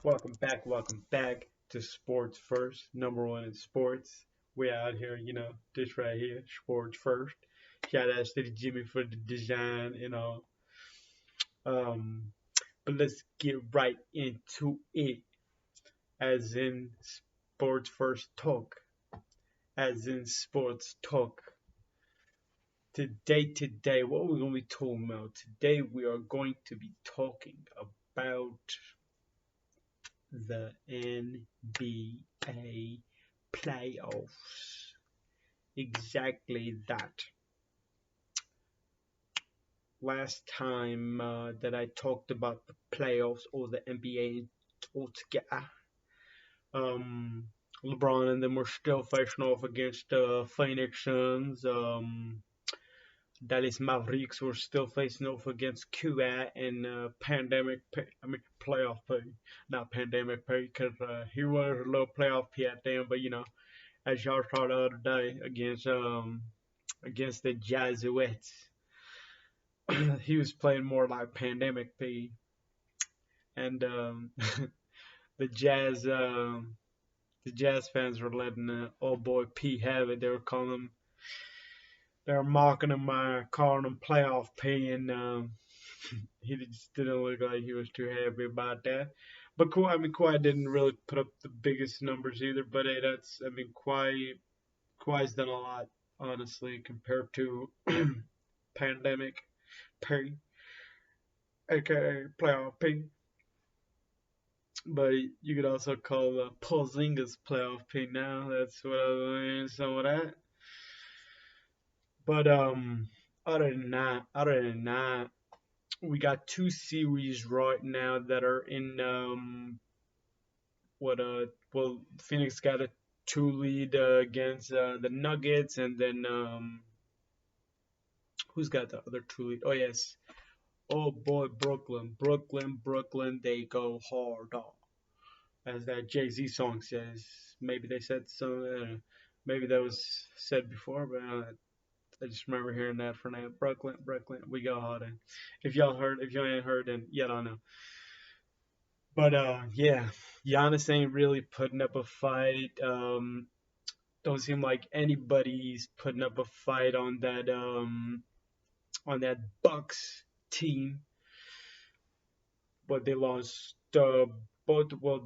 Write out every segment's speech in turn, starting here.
Welcome back to Sports First, number one in sports. We out here, this right here, Sports First. Shout out to Jimmy for the design, Um, but let's get right into it, as in Sports First talk, as in sports talk. Today, what we're going to be talking about? Today, we are going to be talking about the NBA playoffs. Exactly that. Last time that I talked about the playoffs or the NBA altogether, um, LeBron and them were still facing off against the Phoenix Suns. Dallas Mavericks were still facing off against QA and playoff pay, not pandemic pay, because he was a little playoff P at them. But as y'all saw the other day against the Jesuits, he was playing more like pandemic P, and the Jazz fans were letting old boy P have it. They were mocking him, calling him playoff P, and he just didn't look like he was too happy about that. But Kawhi didn't really put up the biggest numbers either. But hey, Kawhi's done a lot, honestly, compared to pandemic P, aka playoff P. But you could also call Porzingis playoff P now. That's what I mean, some of that. But other than that, we got two series right now that are in what well Phoenix got a two lead against the Nuggets, and then who's got the other two lead? Oh yes, oh boy, Brooklyn, they go hard, as that Jay-Z song says. Maybe they said so. Maybe that was said before, but I just remember hearing that from that Brooklyn, we go hard. If you ain't heard, then yeah, I don't know. But yeah, Giannis ain't really putting up a fight. Don't seem like anybody's putting up a fight on that Bucks team. But they lost both. Well,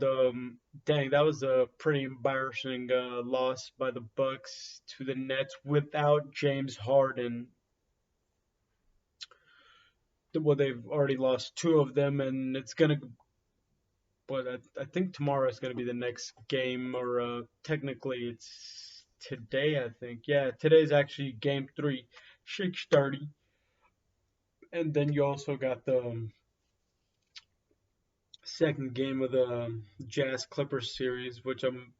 dang, that was a pretty embarrassing loss by the Bucks to the Nets without James Harden. Well, they've already lost two of them, and it's gonna. But I think tomorrow is gonna be the next game, or technically it's today. I think yeah, today's actually game three, 6:30, and then you also got the second game of the Jazz Clippers series, which I'm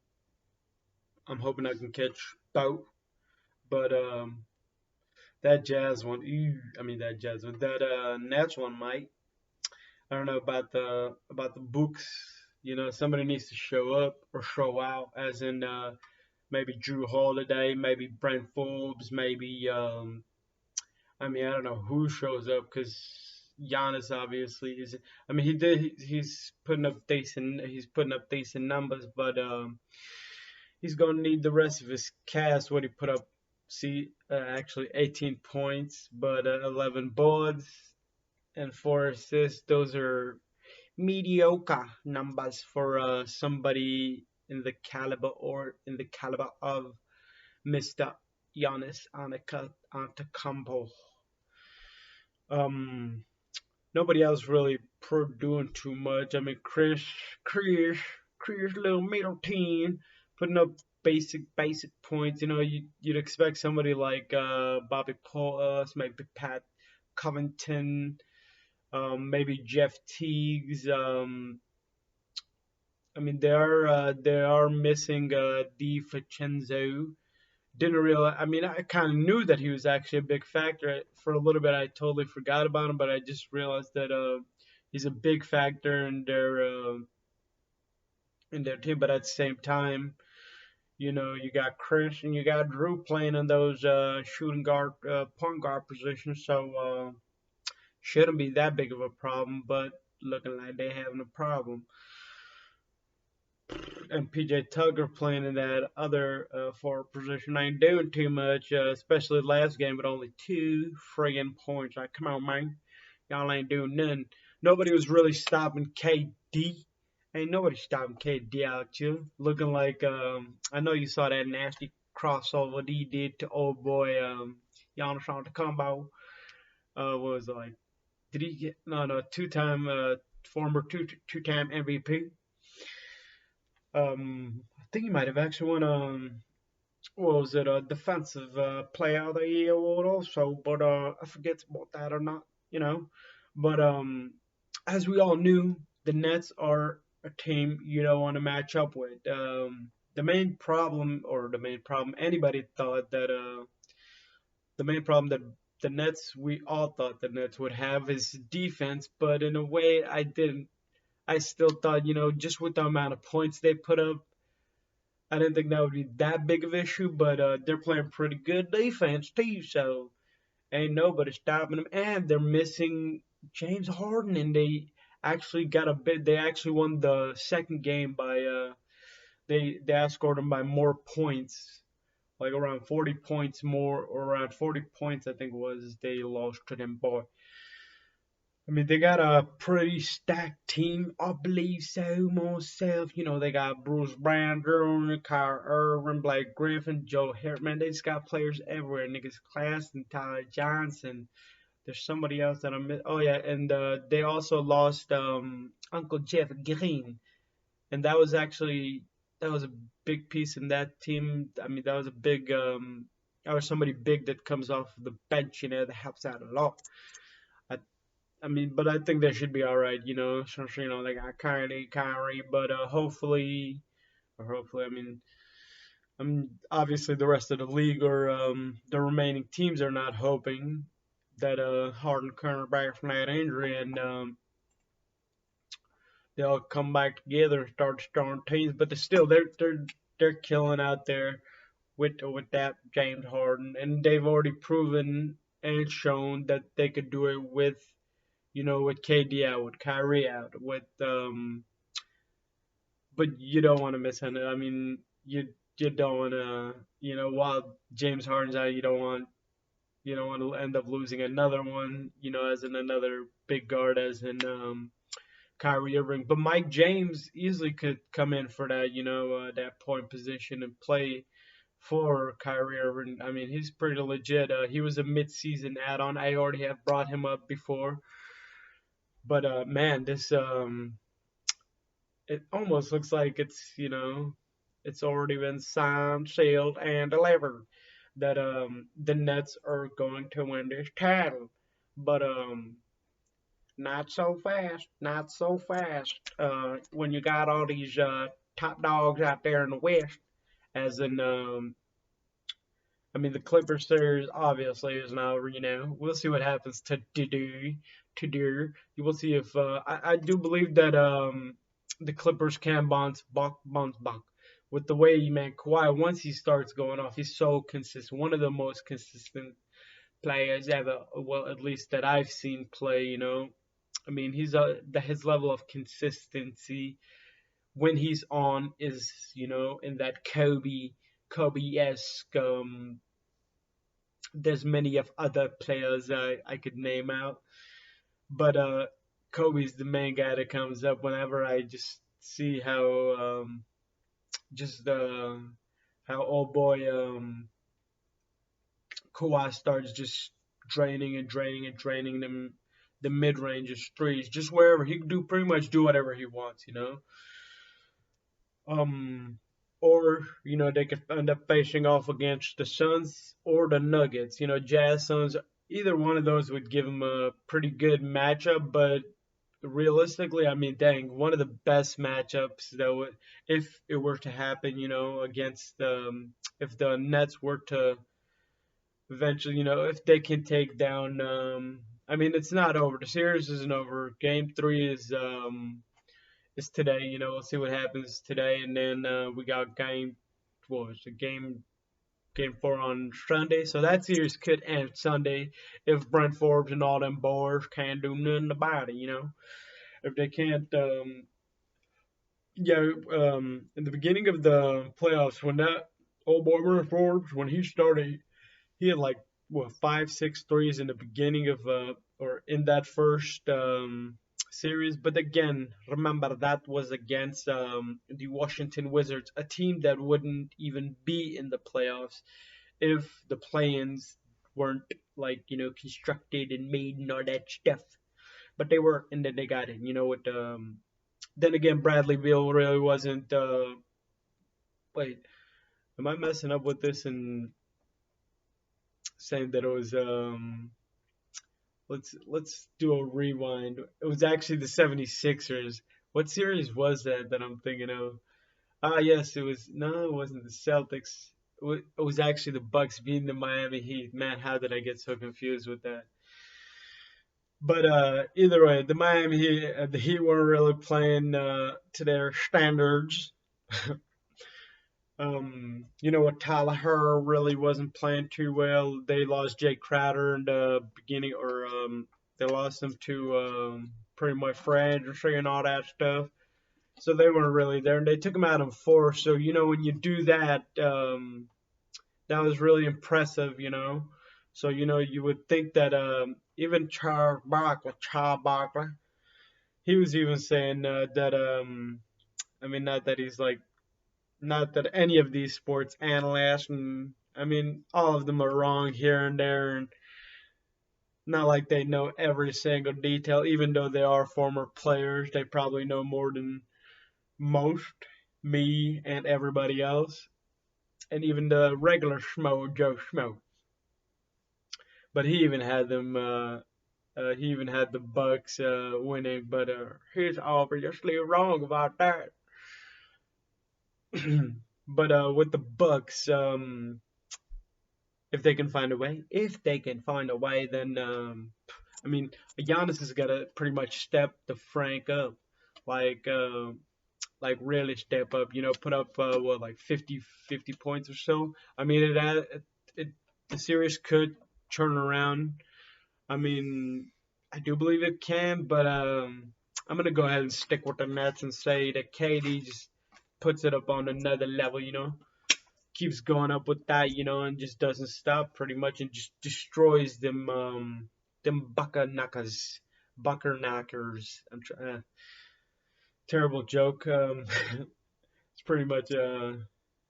hoping I can catch both. But that Jazz one, that Jazz one, that Nets one might. I don't know about the books. Somebody needs to show up or show out, as in maybe Drew Holiday, maybe Brent Forbes, maybe I don't know who shows up because Giannis obviously is. He's putting up decent numbers, but he's gonna need the rest of his cast. What he put up, actually 18 points, but 11 boards and 4 assists. Those are mediocre numbers for somebody in the caliber of Mr. Giannis Antetokounmpo. Um, Nobody else really doing too much. Chris, little middle team putting up basic points. You'd expect somebody like Bobby Portis, maybe Pat Covington, maybe Jeff Teagues. They are missing DiVincenzo. Didn't realize. I kind of knew that he was actually a big factor. For a little bit, I totally forgot about him, but I just realized that he's a big factor in their team. But at the same time, you got Chris and you got Drew playing in those shooting guard, point guard positions, so shouldn't be that big of a problem. But looking like they having a problem. and PJ Tucker playing in that other forward position ain't doing too much, especially last game with only 2 friggin' points. Like, come on, man. Y'all ain't doing nothing. Nobody was really stopping KD. Ain't nobody stopping KD out here. Looking like, I know you saw that nasty crossover he did to old boy Giannis Antetokounmpo. What was it like? Did he get no two-time former two-time MVP? I think he might have actually won what was it, a defensive player of the year award also, but I forget about that or not, you know. But as we all knew, the Nets are a team you don't want to match up with. Anybody thought that the main problem that the Nets, we all thought the Nets would have is defense, but in a way, I didn't. I still thought, just with the amount of points they put up, I didn't think that would be that big of an issue, but they're playing pretty good defense too, so ain't nobody stopping them. And they're missing James Harden, and they actually got a bit. They actually won the second game by they outscored them by more points, like around 40 points more, or around 40 points I think it was they lost to them boy. I mean, they got a pretty stacked team, I believe so myself. They got Bruce Brown, Jr., Kyrie Irving, Blake Griffin, Joe Hartman. They just got players everywhere. Niggas Class and Tyler Johnson. There's somebody else that I'm. Oh yeah, and they also lost Uncle Jeff Green, and that was a big piece in that team. I mean, that was a big that was somebody big that comes off the bench, that helps out a lot. I I mean, but I think they should be all right, So, they got Kyrie, but hopefully, obviously the rest of the league or the remaining teams are not hoping that Harden comes back from that injury and they'll come back together and start strong teams. But they're killing out there with that James Harden, and they've already proven and shown that they could do it with KD out, with Kyrie out, with but you don't want to miss on it. I mean, you don't want to, while James Harden's out, you don't want to end up losing another one, as in another big guard, as in Kyrie Irving. But Mike James easily could come in for that, that point position and play for Kyrie Irving. I mean, he's pretty legit. He was a mid-season add-on. I already have brought him up before. But man, this it almost looks like it's already been signed, sealed, and delivered that the Nets are going to win this title. But not so fast, not so fast. When you got all these top dogs out there in the West, as in I mean, the Clippers series obviously is now, we'll see what happens to do. You will see if I do believe that the Clippers can bounce back with the way man Kawhi once he starts going off, he's so consistent. One of the most consistent players ever, well, at least that I've seen play. I mean, his level of consistency when he's on is in that Kobe-esque. There's many of other players I could name out, but Kobe's the main guy that comes up whenever I just see just how old boy Kawhi starts just draining and draining and draining them the mid ranges threes, just wherever he can do pretty much do whatever he wants. Um, or they could end up facing off against the Suns or the Nuggets. Jazz Suns. Either one of those would give them a pretty good matchup, but realistically, I mean, dang, one of the best matchups that would, if it were to happen, against if the Nets were to eventually, if they can take down, I mean, it's not over. The series isn't over. Game three is today. We'll see what happens today, and then we got what was it, game four on Sunday. So that series could end Sunday if Brent Forbes and all them boys can't do nothing about it. If they can't Yeah, in the beginning of the playoffs, when that old boy Warren Forbes, when he started, he had like what 5, 6 threes in the beginning of or in that first series. But again, remember that was against the Washington Wizards, a team that wouldn't even be in the playoffs if the play-ins weren't like constructed and made and all that stuff. But they were, and then they got in. With then again, Bradley Beal really wasn't. Wait, am I messing up with this and saying that it was? Let's do a rewind. It was actually the 76ers. What series was that I'm thinking of? Ah, yes, it was. No, it wasn't the Celtics. It was actually the Bucks beating the Miami Heat. Man, how did I get so confused with that? But either way, the Miami Heat, the Heat weren't really playing to their standards. What Tyler Herr really wasn't playing too well. They lost Jay Crowder in the beginning, or they lost him to pretty much fragility and all that stuff. So they weren't really there, and they took him out in four. So when you do that, that was really impressive. So you would think that even Charles Barkley, he was even saying that I mean, not that he's like not that any of these sports analysts, and I mean, all of them are wrong here and there, and not like they know every single detail. Even though they are former players, they probably know more than most, me, and everybody else, and even the regular schmo, Joe Schmo. But he even had them. He even had the Bucks winning, but he's obviously wrong about that. But with the Bucks, if they can find a way, then I mean, Giannis has got to pretty much step the Frank up, like like really step up. Put up what like 50 points or so. I mean, it the series could turn around. I mean, I do believe it can, but I'm gonna go ahead and stick with the Nets and say that KD just puts it up on another level. Keeps going up with that, and just doesn't stop pretty much, and just destroys them bucker knockers. Terrible joke. It's pretty much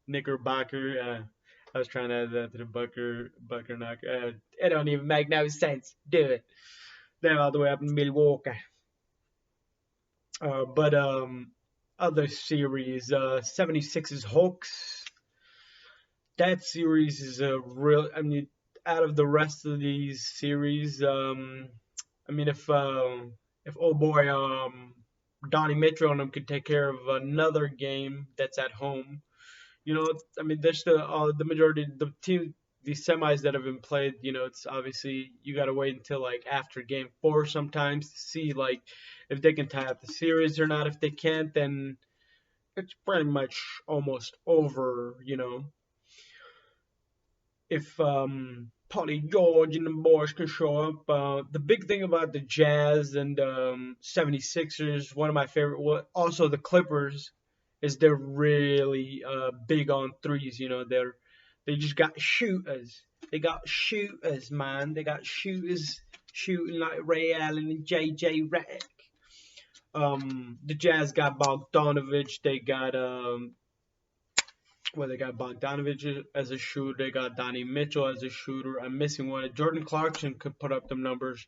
Knickerbocker. I was trying to add that to the bucker knocker. It don't even make no sense. Do it. They're all the way up in Milwaukee. But other series, 76ers Hawks. That series is a real. I mean, out of the rest of these series, I mean, if old boy Donnie Mitchell and them could take care of another game that's at home, I mean, there's the majority of the team, the semis that have been played. It's obviously you got to wait until like after game four sometimes to see like if they can tie up the series or not. If they can't, then it's pretty much almost over. If Paulie George and the boys can show up. The big thing about the Jazz and 76ers, one of my favorite, also the Clippers, is they're really big on threes. They just got shooters. They got shooters, man. They got shooters shooting like Ray Allen and JJ Redick. The Jazz got Bogdanovich. They got Bogdanovich as a shooter. They got Donnie Mitchell as a shooter. I'm missing one. Jordan Clarkson could put up them numbers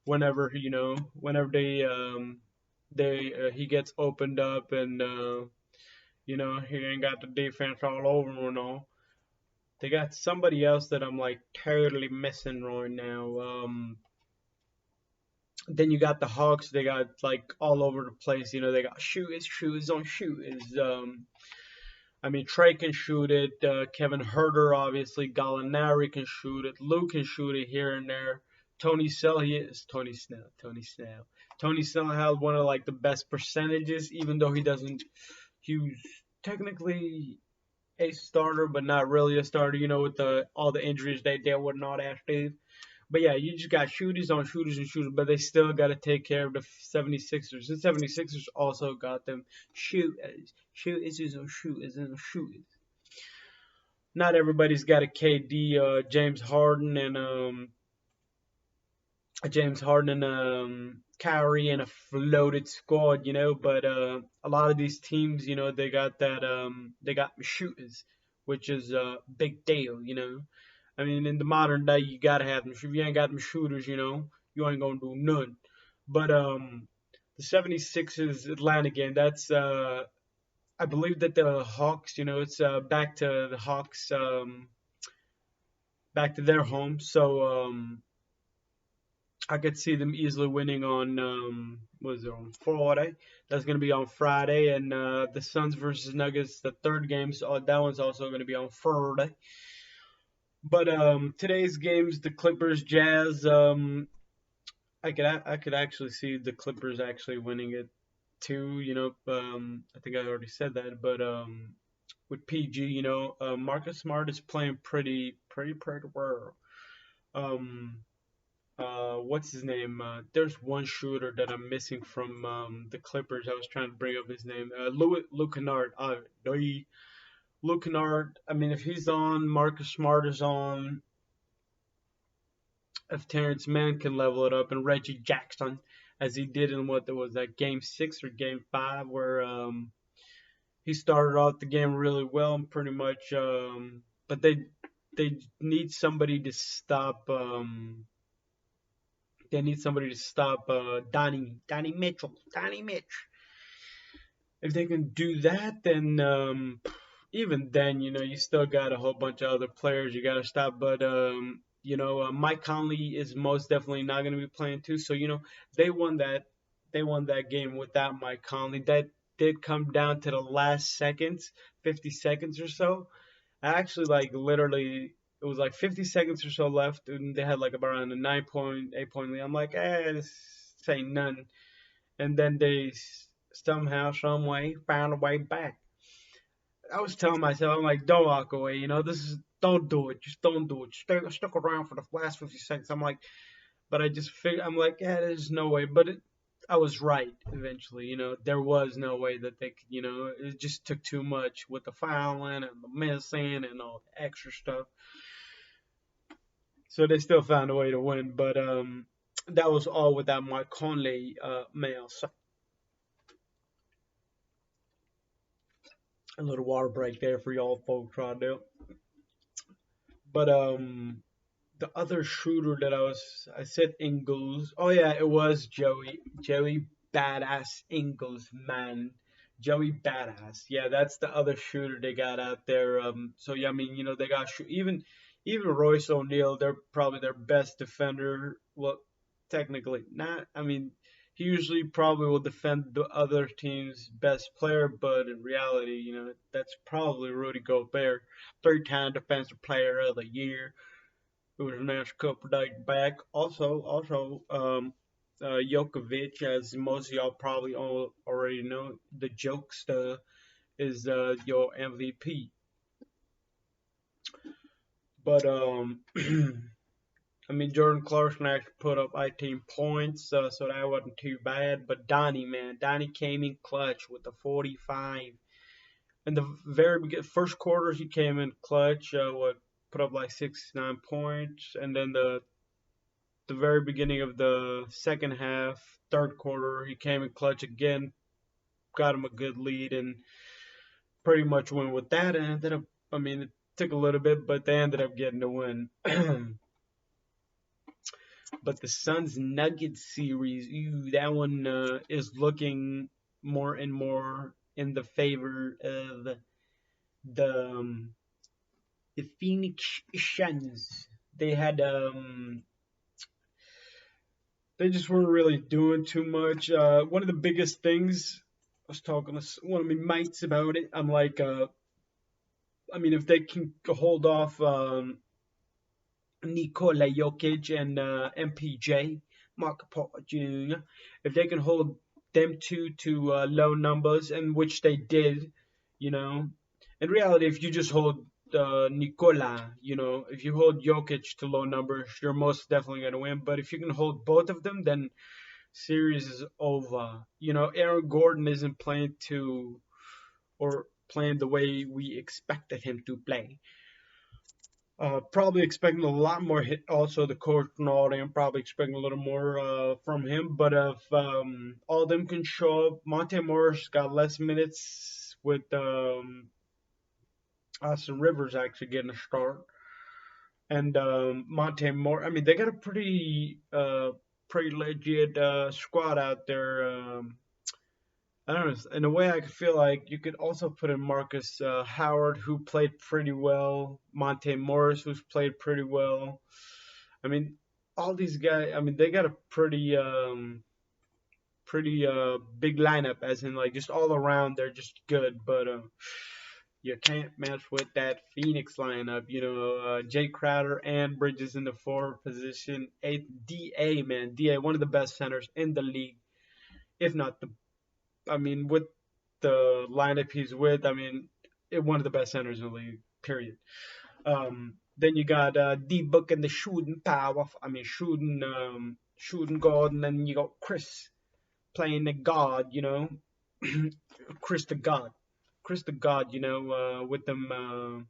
whenever whenever he gets opened up, and he ain't got the defense all over him and all. They got somebody else that I'm like totally missing right now. Then you got the Hawks. They got like all over the place. They got shooters on shooters. I mean, Trey can shoot it. Kevin Herter, obviously. Gallinari can shoot it. Luke can shoot it here and there. Tony Snell, he is Tony Snell. Tony Snell had one of like the best percentages, even though he was technically a starter, but not really a starter. With all the injuries they dealt with and all that stuff. But yeah, you just got shooters on shooters and shooters, but they still got to take care of the 76ers. The 76ers also got them shooters on shooters and shooters. Not everybody's got a KD, James Harden and Kyrie and a floated squad, But a lot of these teams, they got they got shooters, which is a big deal. I mean, in the modern day, you gotta have them. If you ain't got them shooters, you ain't gonna do nothing. But the 76ers Atlanta game, that's I believe that the Hawks, it's back to the Hawks, back to their home. So I could see them easily winning on what is it on Friday? That's gonna be on Friday, and the Suns versus Nuggets, the third game, so that one's also gonna be on Friday. But today's games, the Clippers, Jazz. I could actually see the Clippers actually winning it too. I think I already said that, but with PG, Marcus Smart is playing pretty well. Um, what's his name? There's one shooter that I'm missing from the Clippers. I was trying to bring up his name. Luke Kennard. Luke Kennard. I mean, if he's on, Marcus Smart is on. If Terrence Mann can level it up, and Reggie Jackson, as he did in what there was that game 6 or game 5, where he started off the game really well and pretty much, but they need somebody to stop. They need somebody to stop Donnie Mitch. If they can do that, then even then, you still got a whole bunch of other players you got to stop. But Mike Conley is most definitely not going to be playing too. So they won that game without Mike Conley. That did come down to the last seconds, 50 seconds or so. I actually like literally it was like 50 seconds or so left, and they had like about around a 9 point, 8 point lead. I'm like, this ain't nothing. And then they somehow, some way, found a way back. I was telling myself, I'm like, don't walk away. Don't do it. Just don't do it. Stick around for the last 50 seconds. I'm like, but I just figured, I'm like, there's no way. But I was right eventually. There was no way that they could, it just took too much with the fouling and the missing and all the extra stuff. So they still found a way to win. But that was all without Mike Conley, male. So a little water break there for y'all folks right there. But the other shooter that I said Ingles. Oh yeah, it was Joey Badass Ingles, man. Joey Badass. Yeah, that's the other shooter they got out there. So yeah, I mean, they got even Royce O'Neal. They're probably their best defender. Well, technically not. I mean, he usually probably will defend the other team's best player, but in reality, that's probably Rudy Gobert, 3-time Defensive Player of the Year. It was announced a couple days back. Also, Jokovic, as most of y'all probably all already know, the jokester is your MVP. But I mean, Jordan Clarkson actually put up 18 points, so that wasn't too bad. But Donnie came in clutch with the 45. In the first quarter, he came in clutch. Put up like 69 points, and then the very beginning of the second half, third quarter, he came in clutch again, got him a good lead, and pretty much went with that. And ended up, I mean, it took a little bit, but they ended up getting the win. But the Suns Nuggets series, that one is looking more and more in the favor of the the Phoenix Suns. They had they just weren't really doing too much. One of the biggest things I was talking to one of my mates about it. I'm like, I mean, if they can hold off Nikola Jokic and MPJ, Mark Porter Jr., if they can hold them two to low numbers, and which they did, in reality, if you just hold Nikola. You know, if you hold Jokic to low numbers, you're most definitely going to win. But if you can hold both of them, then series is over. You know, Aaron Gordon isn't playing to or playing the way we expected him to play. Probably expecting a lot more hit. Also, the coach and all them probably expecting a little more from him. But if all them can show up, Monte Morris got less minutes with Austin Rivers actually getting a start, and Monte Morris. I mean, they got a pretty legit squad out there. I don't know. In a way, I feel like you could also put in Marcus Howard, who played pretty well. Monte Morris, who's played pretty well. I mean, all these guys. I mean, they got a pretty big lineup, as in like just all around they're just good. But you can't match with that Phoenix lineup. You know, Jay Crowder and Bridges in the forward position. Da man, Da one of the best centers in the league, if not the I mean, with the lineup he's with, I mean, one of the best centers in the league. Period. Then you got D Book and the shooting power. I mean, shooting guard, and then you got Chris playing the guard. You know, Chris the God, Chris the God. You know, with them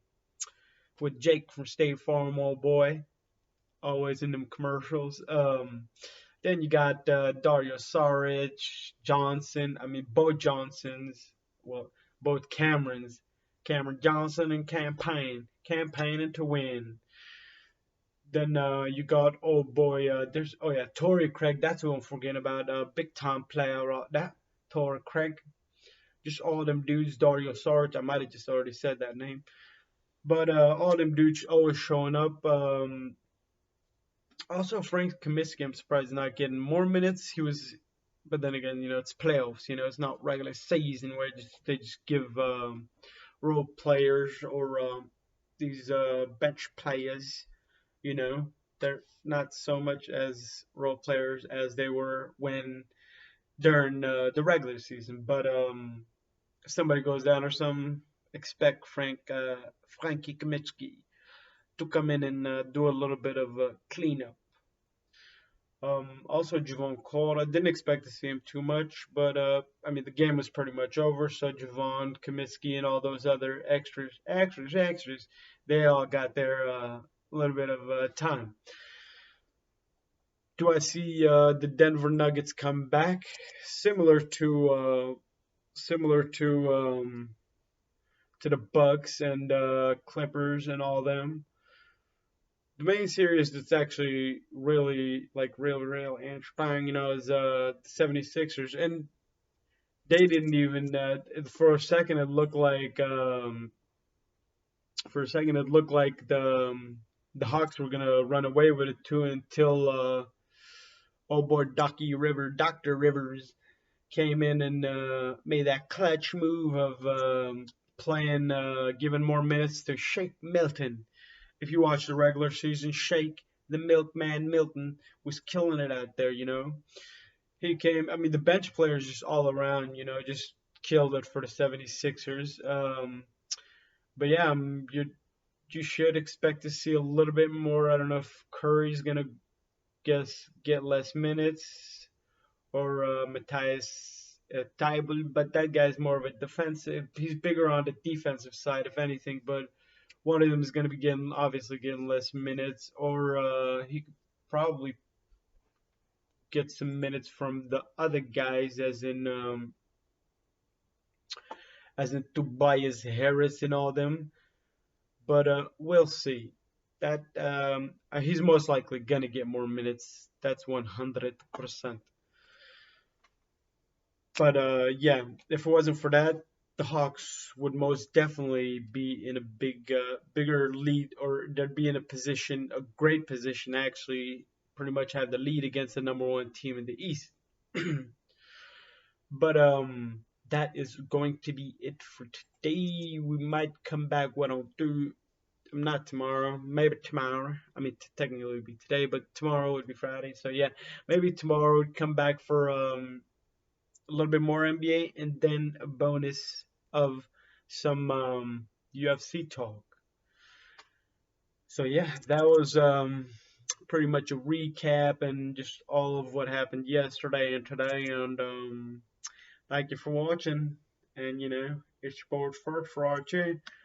with Jake from State Farm, old boy, always in them commercials. Then you got Dario Saric, Johnson. I mean, both Johnsons. Well, both Camerons. Cameron Johnson and campaigning to win. Then you got old boy. There's Torrey Craig. That's who I'm forgetting about. Big time player. That Torrey Craig. Just all them dudes. Dario Saric. I might have just already said that name. But all them dudes always showing up. Also, Frank Kaminsky, I'm surprised not getting more minutes. He was, but then again, you know, it's playoffs. You know, it's not regular season where they just give role players or these bench players. You know, they're not so much as role players as they were when during the regular season. But if somebody goes down or something, expect Frankie Kaminsky to come in and do a little bit of a cleanup. Also, Javon Cole, I didn't expect to see him too much, but I mean, the game was pretty much over. So Javon, Kaminsky, and all those other extras, they all got their little bit of time. Do I see the Denver Nuggets come back? Similar to the Bucks and Clippers and all them. The main series that's actually really like real interesting, you know, is the 76ers, and they didn't even for a second it looked like the Hawks were gonna run away with it too until old boy Doctor Rivers came in and made that clutch move of playing giving more minutes to Shake Milton. If you watch the regular season, Shake, the Milkman Milton, was killing it out there, you know. He came, I mean, the bench players just all around, you know, just killed it for the 76ers. But yeah, you should expect to see a little bit more. I don't know if Curry's going to get less minutes or Matthias Tybel, but that guy's more of a defensive. He's bigger on the defensive side, if anything, but one of them is going to be obviously getting less minutes, or he could probably get some minutes from the other guys, as in Tobias Harris and all them. But we'll see. That he's most likely gonna get more minutes. That's 100%. But yeah, if it wasn't for that, the Hawks would most definitely be in a bigger lead, or they'd be in a great position actually, pretty much have the lead against the number one team in the East. But that is going to be it for today. We might come back. What I'll do, not tomorrow, maybe tomorrow. I mean, technically it would be today, but tomorrow would be Friday. So yeah, maybe tomorrow we'd come back for a little bit more NBA, and then a bonus of some UFC talk. So yeah, that was pretty much a recap and just all of what happened yesterday and today. And thank you for watching. And it's sports first for RJ.